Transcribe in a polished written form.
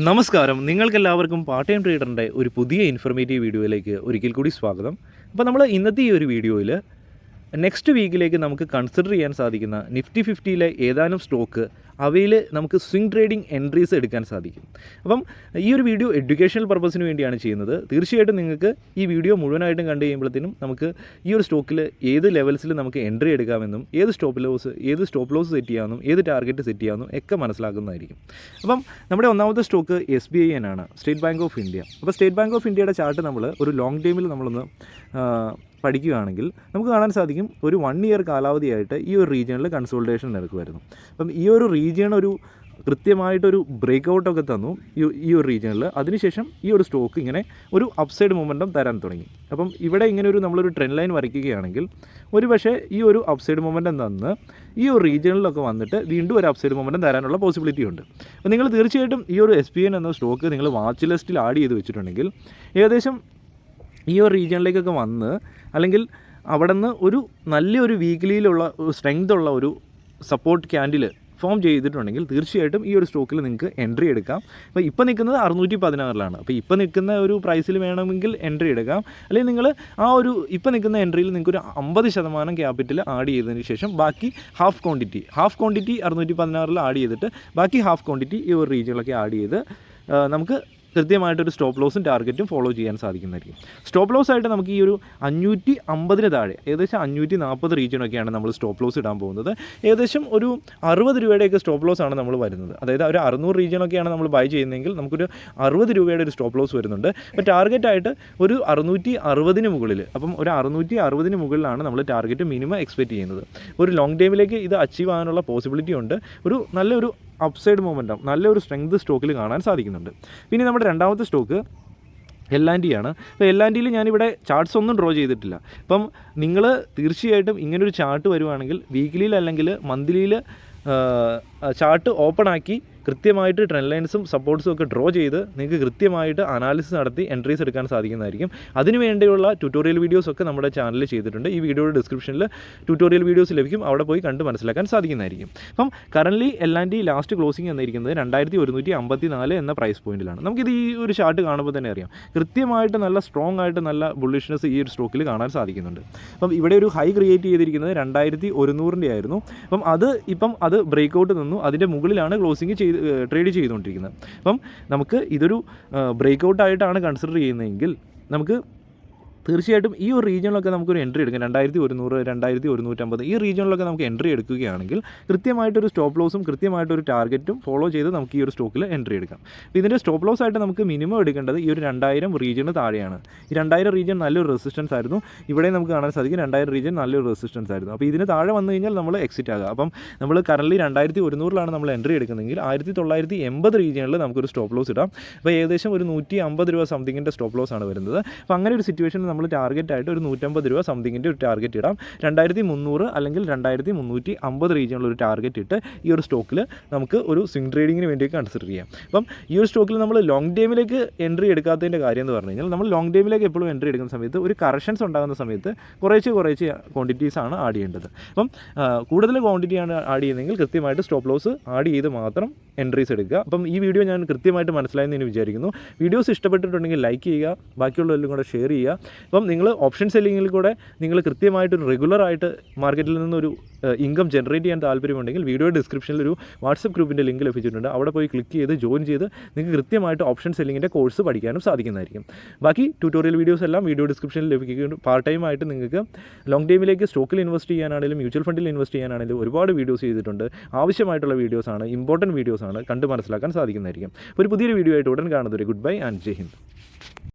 നമസ്കാരം, നിങ്ങൾക്കെല്ലാവർക്കും part time ട്രേഡറിൻ്റെ ഒരു പുതിയ ഇൻഫർമേറ്റീവ് വീഡിയോയിലേക്ക് ഒരിക്കൽ കൂടി സ്വാഗതം. അപ്പോൾ നമ്മൾ ഇന്നത്തെ ഈ ഒരു വീഡിയോയിൽ നെക്സ്റ്റ് വീക്കിലേക്ക് നമുക്ക് കൺസിഡർ ചെയ്യാൻ സാധിക്കുന്ന നിഫ്റ്റി 50യിലെ ഏതാനും സ്റ്റോക്ക് അവയിൽ നമുക്ക് സ്വിംഗ് ട്രേഡിംഗ് എൻട്രീസ് എടുക്കാൻ സാധിക്കും. അപ്പം ഈ ഒരു വീഡിയോ എഡ്യൂക്കേഷണൽ പർപ്പസിന് വേണ്ടിയാണ് ചെയ്യുന്നത്. തീർച്ചയായിട്ടും നിങ്ങൾക്ക് ഈ വീഡിയോ മുഴുവനായിട്ടും കണ്ടു കഴിയുമ്പോഴത്തേനും നമുക്ക് ഈ ഒരു സ്റ്റോക്കിൽ ഏത് ലെവൽസിൽ നമുക്ക് എൻട്രി എടുക്കാമെന്നും ഏത് സ്റ്റോപ്പ് ലോസ് സെറ്റ് ചെയ്യാമെന്നും ഏത് ടാർഗറ്റ് സെറ്റ് ചെയ്യാമെന്നും ഒക്കെ മനസ്സിലാക്കുന്നതായിരിക്കും. അപ്പം നമ്മുടെ ഒന്നാമത്തെ സ്റ്റോക്ക് SBI ആണ്, സ്റ്റേറ്റ് ബാങ്ക് ഓഫ് ഇന്ത്യ. അപ്പോൾ സ്റ്റേറ്റ് ബാങ്ക് ഓഫ് ഇന്ത്യയുടെ ചാർട്ട് നമ്മൾ ഒരു ലോങ് ടൈമിൽ നമ്മളൊന്ന് പഠിക്കുകയാണെങ്കിൽ നമുക്ക് കാണാൻ സാധിക്കും ഒരു 1 ഇയർ കാലാവധിയായിട്ട് ഈ ഒരു റീജിയണിൽ കൺസോൾട്ടേഷൻ നടക്കുമായിരുന്നു. അപ്പം ഈ ഒരു റീജിയൺ ഒരു കൃത്യമായിട്ടൊരു ബ്രേക്ക് ഔട്ടൊക്കെ തന്നു ഈ ഒരു റീജിയണിൽ. അതിനുശേഷം ഈ ഒരു സ്റ്റോക്ക് ഇങ്ങനെ ഒരു അപ്സൈഡ് മൊമെൻറ്റം തരാൻ തുടങ്ങി. അപ്പം ഇവിടെ ഇങ്ങനെ നമ്മളൊരു ട്രെൻഡ് ലൈൻ വരയ്ക്കുകയാണെങ്കിൽ ഒരു പക്ഷേ ഈ ഒരു അപ്സൈഡ് മൊമെൻറ്റം തന്ന് ഈ ഒരു റീജിയണിലൊക്കെ വന്നിട്ട് വീണ്ടും ഒരു അപ്സൈഡ് മൊമെൻറ്റം തരാനുള്ള പോസിബിലിറ്റി ഉണ്ട്. അപ്പോൾ നിങ്ങൾ തീർച്ചയായിട്ടും ഈ ഒരു SBI എന്ന സ്റ്റോക്ക് നിങ്ങൾ വാച്ച് ലിസ്റ്റിൽ ആഡ് ചെയ്ത് വെച്ചിട്ടുണ്ടെങ്കിൽ ഏകദേശം ഈ ഒരു റീജിയണിലേക്കൊക്കെ വന്ന് അല്ലെങ്കിൽ അവിടെ നിന്ന് ഒരു നല്ലൊരു വീക്ക്ലിയിലുള്ള സ്ട്രെങ്ത് ഉള്ള ഒരു സപ്പോർട്ട് ക്യാൻഡിൽ ഫോം ചെയ്തിട്ടുണ്ടെങ്കിൽ തീർച്ചയായിട്ടും ഈ ഒരു സ്റ്റോക്കിൽ നിങ്ങൾക്ക് എൻട്രി എടുക്കാം. അപ്പോൾ ഇപ്പോൾ നിൽക്കുന്നത് 616 അപ്പോൾ ഇപ്പോൾ നിൽക്കുന്ന ഒരു പ്രൈസിൽ വേണമെങ്കിൽ എൻട്രി എടുക്കാം. അല്ലെങ്കിൽ നിങ്ങൾ ആ ഒരു ഇപ്പോൾ നിൽക്കുന്ന എൻട്രിയിൽ നിങ്ങൾക്ക് ഒരു 50% ക്യാപിറ്റൽ ആഡ് ചെയ്തതിന് ശേഷം ബാക്കി ഹാഫ് ക്വാണ്ടിറ്റി 616 ആഡ് ചെയ്തിട്ട് ബാക്കി ഹാഫ് ക്വാണ്ടിറ്റി ഈ ഒരു റീജിയനിലൊക്കെ ആഡ് ചെയ്ത് നമുക്ക് കൃത്യമായിട്ടൊരു സ്റ്റോപ്പ് ലോസും ടാർഗറ്റും ഫോളോ ചെയ്യാൻ സാധിക്കുന്നതായിരിക്കും. സ്റ്റോപ്പ് ലോസ് ആയിട്ട് നമുക്ക് ഈ ഒരു 550 താഴെ ഏകദേശം 540 റീജിയനൊക്കെയാണ് നമ്മൾ സ്റ്റോപ്പ് ലോസ് ഇടാൻ പോകുന്നത്. ഏകദേശം ഒരു 60 രൂപയുടെയൊക്കെ സ്റ്റോപ്പ് ലോസ് ആണ് നമ്മൾ വരുന്നത്. അതായത് ഒരു 600 റീജിയനൊക്കെയാണ് നമ്മൾ ബൈ ചെയ്യുന്നതെങ്കിൽ നമുക്കൊരു 60 രൂപയുടെ ഒരു സ്റ്റോപ്പ് ലോസ് വരുന്നുണ്ട്. അപ്പോൾ ടാർഗറ്റായിട്ട് ഒരു 660 മുകളിൽ, അപ്പം ഒരു 660 മുകളിലാണ് നമ്മൾ ടാർഗറ്റ് മിനിമം എക്സ്പെക്റ്റ് ചെയ്യുന്നത്. ഒരു ലോങ് ടൈമിലേക്ക് ഇത് അച്ചീവ് ആകാനുള്ള പോസിബിലിറ്റി ഉണ്ട്. ഒരു നല്ലൊരു അപ്സൈഡ് മൊമെൻറ്റം നല്ലൊരു സ്ട്രെങ്ത് സ്റ്റോക്കിൽ കാണാൻ സാധിക്കുന്നുണ്ട്. പിന്നെ നമ്മുടെ രണ്ടാമത്തെ സ്റ്റോക്ക് L&T ആണ്. അപ്പോൾ L&Tയിൽ ഞാനിവിടെ ചാർട്ട്സ് ഒന്നും ഡ്രോ ചെയ്തിട്ടില്ല. അപ്പം നിങ്ങൾ തീർച്ചയായിട്ടും ഇങ്ങനൊരു ചാർട്ട് വരുവാണെങ്കിൽ വീക്ക്ലിയിൽ അല്ലെങ്കിൽ മന്ത്ലിയിൽ ചാർട്ട് ഓപ്പൺ ആക്കി കൃത്യമായിട്ട് ട്രെൻഡ് ലൈൻസും സപ്പോർട്ട്സും ഒക്കെ ഡ്രോ ചെയ്ത് നിങ്ങൾക്ക് കൃത്യമായിട്ട് അനാലിസിസ് നടത്തി എൻട്രീസ് എടുക്കാൻ സാധിക്കുന്നതായിരിക്കും. അതിനു വേണ്ടിയുള്ള ട്യൂട്ടോറിയൽ വീഡിയോസൊക്കെ നമ്മുടെ ചാനലിൽ ചെയ്തിട്ടുണ്ട്. ഈ വീഡിയോയുടെ ഡിസ്ക്രിപ്ഷനിൽ ട്യൂട്ടോറിയൽ വീഡിയോസ് ലഭിക്കും, അവിടെ പോയി കണ്ട് മനസ്സിലാക്കാൻ സാധിക്കുന്നതായിരിക്കും. അപ്പം കറൻറ്റ്ലി L&T ലാസ്റ്റ് ക്ലോസിംഗ് എന്നിരിക്കുന്നത് 2154 എന്ന പ്രൈസ് പോയിന്റിലാണ്. നമുക്കിത് ഈ ഒരു ചാർട്ട് കാണുമ്പോൾ തന്നെ അറിയാം കൃത്യമായിട്ട് നല്ല സ്ട്രോങ് ആയിട്ട് നല്ല ബുള്ളിഷ്നെസ് ഈ ഒരു സ്റ്റോക്കിൽ കാണാൻ സാധിക്കുന്നുണ്ട്. അപ്പം ഇവിടെ ഒരു ഹൈ ക്രിയേറ്റ് ചെയ്തിരിക്കുന്നത് 2100 ആയിരുന്നു. അപ്പം അത് ബ്രേക്ക് ഔട്ട് നിന്നു, അതിൻ്റെ മുകളിലാണ് ക്ലോസിംഗ് ട്രേഡ് ചെയ്തുകൊണ്ടിരിക്കുന്നത്. അപ്പം നമുക്ക് ഇതൊരു ബ്രേക്ക് ഔട്ടായിട്ടാണ് കൺസിഡർ ചെയ്യുന്നതെങ്കിൽ നമുക്ക് തീർച്ചയായിട്ടും ഈ ഒരു റീജിയനിലൊക്കെ നമുക്കൊരു എൻട്രി എടുക്കാം. 2100 2150 ഈ റീജിയനിലൊക്കെ നമുക്ക് എൻട്രി എടുക്കുകയാണെങ്കിൽ കൃത്യമായിട്ടൊരു സ്റ്റോപ്പ് ലോസും കൃത്യമായിട്ടൊരു ടാർഗറ്റും ഫോളോ ചെയ്ത് നമുക്ക് ഈ ഒരു സ്റ്റോക്കിൽ എൻട്രി എടുക്കാം. അപ്പോൾ ഇതിൻ്റെ സ്റ്റോപ്പ് ലോസ് ആയിട്ട് നമുക്ക് മിനിമം എടുക്കേണ്ടത് ഈ ഒരു 2000 റീജിയന് താഴെയാണ്. ഈ 2000 റീജിയൻ നല്ലൊരു റെസിസ്റ്റൻസ് ആയിരുന്നു. ഇവിടെ നമുക്ക് കാണാൻ സാധിക്കും 2000 റീജിയൻ നല്ലൊരു റെസിസ്റ്റൻസ് ആയിരുന്നു. അപ്പോൾ ഇതിന് താഴെ വന്നു കഴിഞ്ഞാൽ നമ്മൾ എക്സിറ്റ് ആകുക. അപ്പം നമ്മൾ കറൻറ്റ്ലി 2100 നമ്മൾ എൻട്രി എടുക്കുന്നതെങ്കിൽ 1980 റീജിയനിൽ നമുക്കൊരു സ്റ്റോപ്പ് ലോസ് ഇടാം. അപ്പോൾ ഏകദേശം ഒരു 150 രൂപ സംതിങ്ങിൻ്റെ സ്റ്റോപ്പ് ലോസ് ആണ് വരുന്നത്. അപ്പോൾ അങ്ങനെ ഒരു സിറ്റുവേഷനിൽ നമ്മൾ ടാർഗറ്റായിട്ട് ഒരു 150 രൂപ സംതിങ്ങിൻ്റെ ഒരു ടാർഗറ്റ് ഇടാം. 2300 അല്ലെങ്കിൽ 2350 റീജിയനിൽ ഒരു ടാർഗറ്റ് ഇട്ട് ഈ ഒരു സ്റ്റോക്കിൽ നമുക്ക് ഒരു സ്വിംഗ് ട്രേഡിങ്ങിന് വേണ്ടിയൊക്കെ കൺസിഡർ ചെയ്യാം. അപ്പം ഈ ഒരു സ്റ്റോക്കിൽ നമ്മൾ ലോങ് ടൈമിലേക്ക് എൻട്രി എടുക്കാത്തതിൻ്റെ കാര്യം എന്ന് പറഞ്ഞു കഴിഞ്ഞാൽ നമ്മൾ ലോങ് ടൈമിലേക്ക് എപ്പോഴും എൻട്രി എടുക്കുന്ന സമയത്ത് ഒരു കറക്ഷൻസ് ഉണ്ടാകുന്ന സമയത്ത് കുറേശ്ശെ ക്വാണ്ടിറ്റീസാണ് ആഡ് ചെയ്യേണ്ടത്. അപ്പം കൂടുതൽ ക്വാണ്ടിറ്റിയാണ് ആഡ് ചെയ്യുന്നതെങ്കിൽ കൃത്യമായിട്ട് സ്റ്റോപ്പ് ലോസ് ആഡ് ചെയ്ത് മാത്രം എൻട്രീസ് എടുക്കുക. അപ്പം ഈ വീഡിയോ ഞാൻ കൃത്യമായിട്ട് മനസ്സിലായെന്ന് ഞാൻ വിചാരിക്കുന്നു. വീഡിയോസ് ഇഷ്ടപ്പെട്ടിട്ടുണ്ടെങ്കിൽ ലൈക്ക് ചെയ്യുക, ബാക്കിയുള്ളവരിലും കൂടെ ഷെയർ ചെയ്യുക. അപ്പം നിങ്ങൾ ഓപ്ഷൻ സെല്ലിങ്ങിൽ കൂടെ നിങ്ങൾ കൃത്യമായിട്ടൊരു റെഗുലറായിട്ട് മാർക്കറ്റിൽ നിന്നൊരു ഇൻകം ജനറേറ്റ് ചെയ്യാൻ താല്പര്യമുണ്ടെങ്കിൽ വീഡിയോ ഡിസ്ക്രിപ്ഷനിൽ ഒരു വാട്സപ്പ് ഗ്രൂപ്പിൻ്റെ ലിങ്ക് ലഭിച്ചിട്ടുണ്ട്. അവിടെ പോയി ക്ലിക്ക് ചെയ്ത് ജോയിൻ ചെയ്ത് നിങ്ങൾക്ക് കൃത്യമായിട്ട് ഓപ്ഷൻ സെല്ലിങ്ങിൻ്റെ കോഴ്സ് പഠിക്കാനും സാധിക്കുന്നതായിരിക്കും. ബാക്കി ട്യൂട്ടോറിയൽ വീഡിയോസ് എല്ലാം വീഡിയോ ഡിസ്ക്രിപ്ഷനിൽ ലഭിക്കുന്നുണ്ട്. പാർട്ട് ടൈം ആയിട്ട് നിങ്ങൾക്ക് ലോങ് ടൈമിലേക്ക് സ്റ്റോക്കിൽ ഇൻവെസ്റ്റ് ചെയ്യാനാണെങ്കിലും മ്യൂച്വൽ ഫണ്ടിൽ ഇൻവെസ്റ്റ് ചെയ്യാനാണെങ്കിലും ഒരുപാട് വീഡിയോസ് ചെയ്തിട്ടുണ്ട്. ആവശ്യമായിട്ടുള്ള വീഡിയോസാണ്, ഇമ്പോർട്ടൻറ്റ് വീഡിയോസാണ്, കണ്ട് മനസ്സിലാക്കാൻ സാധിക്കുന്നതായിരിക്കും. ഒരു പുതിയൊരു വീഡിയോ ആയിട്ട് ഉടൻ കാണുന്നവരെ good bye and Jai Hind.